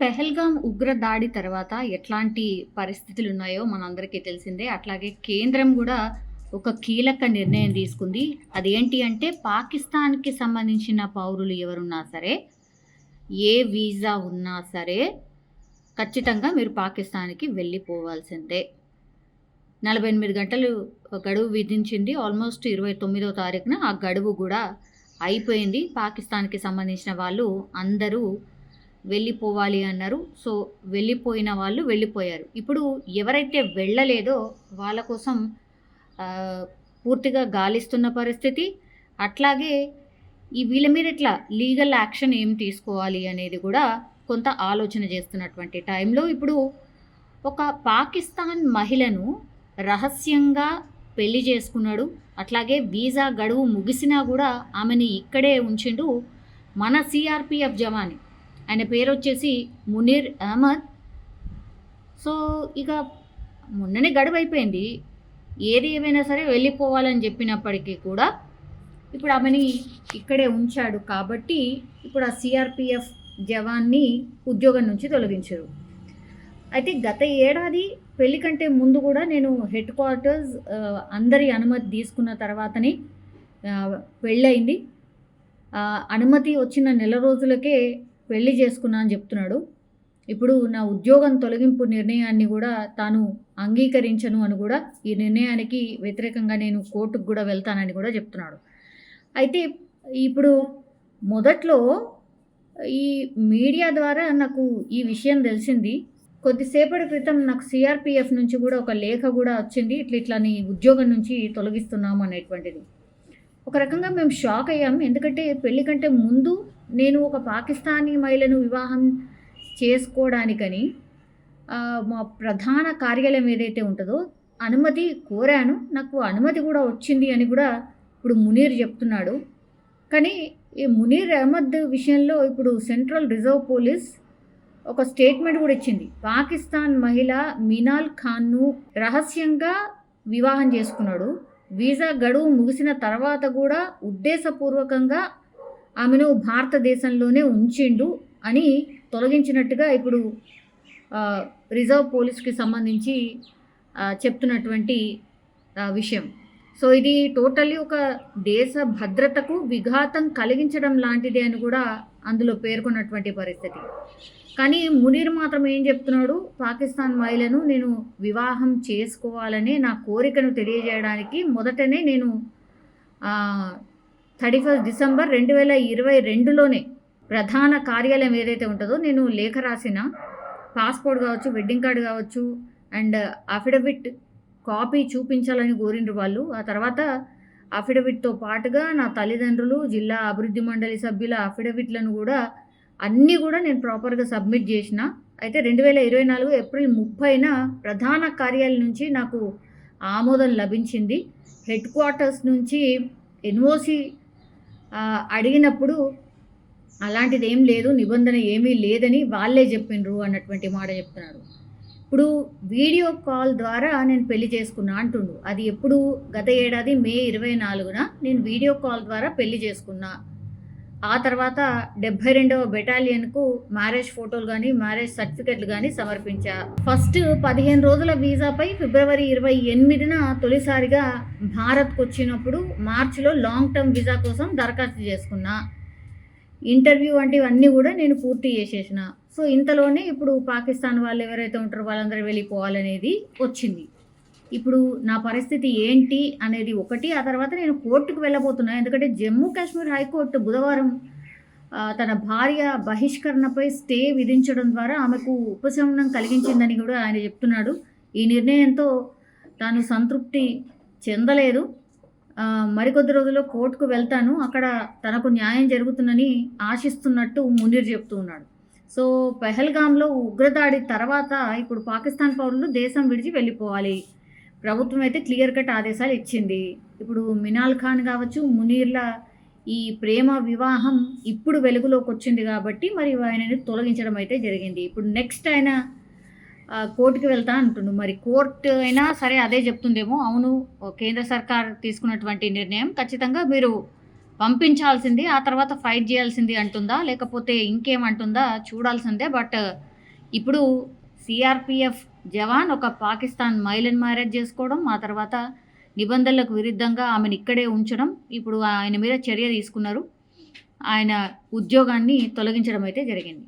పెహల్గాం ఉగ్ర దాడి తర్వాత ఎట్లాంటి పరిస్థితులున్నాయో మనందరికీ తెలిసిందే. అట్లాగే కేంద్రం గూడా ఒక కీలక నిర్ణయం తీసుకుంది. అదేంటి అంటే పాకిస్తాన్‌కి సంబంధించిన పౌరులు ఎవరున్నా సరే, ఏ వీసా ఉన్నా సరే, ఖచ్చితంగా మీరు పాకిస్తాన్‌కి వెళ్ళిపోవాల్సిందే. 48 గంటలు గడువు విధించింది. ఆల్మోస్ట్ 29వ తారీఖున ఆ గడువు గూడా అయిపోయింది. పాకిస్తాన్‌కి సంబంధించిన వాళ్ళు అందరూ వెళ్ళిపోవాలి అన్నారు. సో, వెళ్ళిపోయిన వాళ్ళు వెళ్ళిపోయారు. ఇప్పుడు ఎవరైతే వెళ్ళలేదో వాళ్ళ కోసం పూర్తిగా గాలిస్తున్న పరిస్థితి. అట్లాగే వీళ్ళ మీద ఇట్లా లీగల్ యాక్షన్ ఏం తీసుకోవాలి అనేది కూడా కొంత ఆలోచన చేస్తున్నటువంటి టైంలో ఇప్పుడు ఒక పాకిస్తాన్ మహిళను రహస్యంగా పెళ్లి చేసుకున్నాడు. అట్లాగే వీసా గడువు ముగిసినా కూడా ఆమెని ఇక్కడే ఉంచిండు మన సిఆర్పిఎఫ్ జవాన్. ఆయన పేరు వచ్చేసి మునీర్ అహ్మద్. సో ఇక మొన్ననే గడువు అయిపోయింది. ఏది ఏమైనా సరే వెళ్ళిపోవాలని చెప్పినప్పటికీ కూడా ఇప్పుడు ఆమెని ఇక్కడే ఉంచాడు కాబట్టి ఇప్పుడు ఆ సిఆర్పిఎఫ్ జవాన్ని ఉద్యోగం నుంచి తొలగించారు. అయితే గత ఏడాది పెళ్లి కంటే ముందు కూడా నేను హెడ్ క్వార్టర్స్ అందరి అనుమతి తీసుకున్న తర్వాతనే పెళ్ళయింది. అనుమతి వచ్చిన నెల రోజులకే పెళ్లి చేసుకున్నా అని చెప్తున్నాడు. ఇప్పుడు నా ఉద్యోగం తొలగింపు నిర్ణయాన్ని కూడా తాను అంగీకరించను అని కూడా, ఈ నిర్ణయానికి వ్యతిరేకంగా నేను కోర్టుకు కూడా వెళ్తానని కూడా చెప్తున్నాడు. అయితే ఇప్పుడు మొదట్లో ఈ మీడియా ద్వారా నాకు ఈ విషయం తెలిసింది. కొద్దిసేపటి క్రితం నాకు సిఆర్పిఎఫ్ నుంచి కూడా ఒక లేఖ కూడా వచ్చింది. ఇట్లా నీ ఉద్యోగం నుంచి తొలగిస్తున్నాము అనేటువంటిది. ఒక రకంగా మేము షాక్ అయ్యాం. ఎందుకంటే పెళ్లి కంటే ముందు నేను ఒక పాకిస్తానీ మహిళను వివాహం చేసుకోవడానికని మా ప్రధాన కార్యాలయం ఏదైతే ఉంటుందో అనుమతి కోరాను. నాకు అనుమతి కూడా వచ్చింది అని కూడా ఇప్పుడు మునీర్ చెప్తున్నాడు. కానీ ఈ మునీర్ అహ్మద్ విషయంలో ఇప్పుడు సెంట్రల్ రిజర్వ్ పోలీస్ ఒక స్టేట్మెంట్ కూడా ఇచ్చింది. పాకిస్తాన్ మహిళ మినాల్ ఖాన్ను రహస్యంగా వివాహం చేసుకున్నాడు. వీసా గడువు ముగిసిన తర్వాత కూడా ఉద్దేశపూర్వకంగా ఆమెను భారతదేశంలోనే ఉంచిండు అని తొలగించినట్టుగా ఇప్పుడు రిజర్వ్ పోలీస్కి సంబంధించి చెప్తున్నటువంటి విషయం. సో ఇది టోటల్లీ ఒక దేశ భద్రతకు విఘాతం కలిగించడం లాంటిదే అని కూడా అందులో పేర్కొన్నటువంటి పరిస్థితి. కానీ మునీర్ మాత్రం ఏం చెప్తున్నాడు, పాకిస్తాన్ మహిళను నేను వివాహం చేసుకోవాలనే నా కోరికను తెలియజేయడానికి మొదటనే నేను 31 డిసెంబర్ 2022లోనే ప్రధాన కార్యాలయం ఏదైతే ఉంటుందో నేను లేఖ రాసిన, పాస్పోర్ట్ కావచ్చు, వెడ్డింగ్ కార్డు కావచ్చు అండ్ అఫిడవిట్ కాపీ చూపించాలని కోరిండ్రు వాళ్ళు. ఆ తర్వాత అఫిడవిట్తో పాటుగా నా తల్లిదండ్రులు, జిల్లా అభివృద్ధి మండలి సభ్యుల అఫిడవిట్లను కూడా అన్నీ కూడా నేను ప్రాపర్గా సబ్మిట్ చేసిన. అయితే 2024 ఏప్రిల్ 30న ప్రధాన కార్యాలయం నుంచి నాకు ఆమోదం లభించింది. హెడ్ క్వార్టర్స్ నుంచి ఎన్ఓసి అడిగినప్పుడు అలాంటిది ఏం లేదు, నిబంధన ఏమీ లేదని వాళ్ళే చెప్పిండ్రు అన్నటువంటి మాట చెప్తున్నారు. ఇప్పుడు వీడియో కాల్ ద్వారా నేను పెళ్లి చేసుకున్నా అంటుండు. అది ఎప్పుడు? గత ఏడాది మే 24న నేను వీడియో కాల్ ద్వారా పెళ్లి చేసుకున్నా. ఆ తర్వాత 72వ బెటాలియన్కు మ్యారేజ్ ఫోటోలు కానీ మ్యారేజ్ సర్టిఫికెట్లు కానీ సమర్పించా. ఫస్ట్ 15 రోజుల వీసాపై ఫిబ్రవరి 28న తొలిసారిగా భారత్కు వచ్చినప్పుడు మార్చిలో లాంగ్ టర్మ్ వీసా కోసం దరఖాస్తు చేసుకున్నా. ఇంటర్వ్యూ వంటివన్నీ కూడా నేను పూర్తి చేసేసిన. సో ఇంతలోనే ఇప్పుడు పాకిస్తాన్ వాళ్ళు ఎవరైతే ఉంటారో వాళ్ళందరూ వెళ్ళిపోవాలనేది వచ్చింది. ఇప్పుడు నా పరిస్థితి ఏంటి అనేది ఒకటి. ఆ తర్వాత నేను కోర్టుకు వెళ్ళబోతున్నా. ఎందుకంటే జమ్మూ కాశ్మీర్ హైకోర్టు బుధవారం తన భార్య బహిష్కరణపై స్టే విధించడం ద్వారా ఆమెకు ఉపశమనం కలిగించిందని కూడా ఆయన చెప్తున్నాడు. ఈ నిర్ణయంతో తాను సంతృప్తి చెందలేదు. మరికొద్ది రోజుల్లో కోర్టుకు వెళ్తాను, అక్కడ తనకు న్యాయం జరుగుతుందని ఆశిస్తున్నట్టు మునీర్ చెప్తూ ఉన్నాడు. సో పెహల్గాంలో ఉగ్రదాడి తర్వాత ఇప్పుడు పాకిస్తాన్ పౌరులు దేశం విడిచి వెళ్ళిపోవాలి. ప్రభుత్వం అయితే క్లియర్ కట్ ఆదేశాలు ఇచ్చింది. ఇప్పుడు మినాల్ ఖాన్ కావచ్చు, మునీర్ల ఈ ప్రేమ వివాహం ఇప్పుడు వెలుగులోకి వచ్చింది కాబట్టి మరి ఆయనని తొలగించడం అయితే జరిగింది. ఇప్పుడు నెక్స్ట్ ఆయన కోర్టుకి వెళ్తా అంటుండు. మరి కోర్టు అయినా సరే అదే చెప్తుందేమో, అవును కేంద్ర సర్కార్ తీసుకున్నటువంటి నిర్ణయం ఖచ్చితంగా మీరు పంపించాల్సింది, ఆ తర్వాత ఫైట్ చేయాల్సింది అంటుందా, లేకపోతే ఇంకేమంటుందా చూడాల్సిందే. బట్ ఇప్పుడు సిఆర్పిఎఫ్ జవాన్ ఒక పాకిస్తాన్ మహిళను మ్యారేజ్ చేసుకోవడం, ఆ తర్వాత నిబంధనలకు విరుద్ధంగా ఆమెను ఇక్కడే ఉంచడం, ఇప్పుడు ఆయన మీద చర్య తీసుకున్నారు. ఆయన ఉద్యోగాన్ని తొలగించడం అయితే జరిగింది.